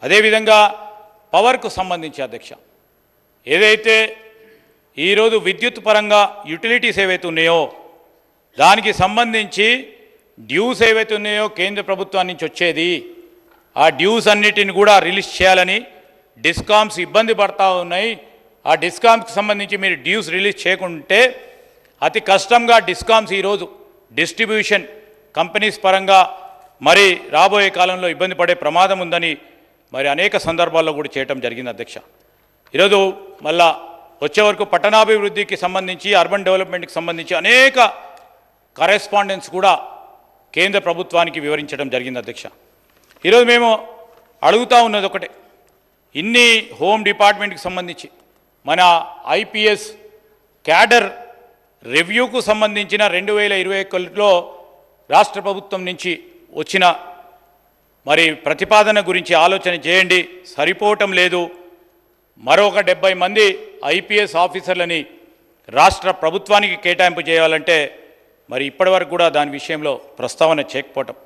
అదేవిధంగా పవర్కు సంబంధించి అధ్యక్ష, ఏదైతే ఈరోజు విద్యుత్ పరంగా యుటిలిటీస్ ఏవైతే ఉన్నాయో దానికి సంబంధించి డ్యూస్ ఏవైతే ఉన్నాయో కేంద్ర ప్రభుత్వం నుంచి వచ్చేది, ఆ డ్యూస్ అన్నిటిని కూడా రిలీజ్ చేయాలని డిస్కామ్స్ ఇబ్బంది పడతా ఉన్నాయి. ఆ డిస్కామ్స్కి సంబంధించి మీరు డ్యూస్ రిలీజ్ చేయకుంటే అతి కష్టంగా డిస్కామ్స్ ఈరోజు డిస్ట్రిబ్యూషన్ కంపెనీస్ పరంగా మరి రాబోయే కాలంలో ఇబ్బంది పడే ప్రమాదం ఉందని మరి అనేక సందర్భాల్లో కూడా చేయటం జరిగింది అధ్యక్ష. ఈరోజు మళ్ళా వచ్చే వరకు పట్టణాభివృద్ధికి సంబంధించి అర్బన్ డెవలప్మెంట్కి సంబంధించి అనేక కరెస్పాండెన్స్ కూడా కేంద్ర ప్రభుత్వానికి వివరించడం జరిగింది అధ్యక్ష. ఈరోజు మేము అడుగుతూ ఉన్నది ఒకటే, ఇన్ని హోమ్ డిపార్ట్మెంట్కి సంబంధించి మన ఐపీఎస్ క్యాడర్ రివ్యూకు సంబంధించిన 2021లో రాష్ట్ర ప్రభుత్వం నుంచి వచ్చిన మరి ప్రతిపాదన గురించి ఆలోచన చేయండి. సరిపోవటం లేదు. మరొక 70 మంది ఐపీఎస్ ఆఫీసర్లని రాష్ట్ర ప్రభుత్వానికి కేటాయింపు చేయాలంటే మరి ఇప్పటివరకు కూడా దాని విషయంలో ప్రస్తావన చేయకపోవటం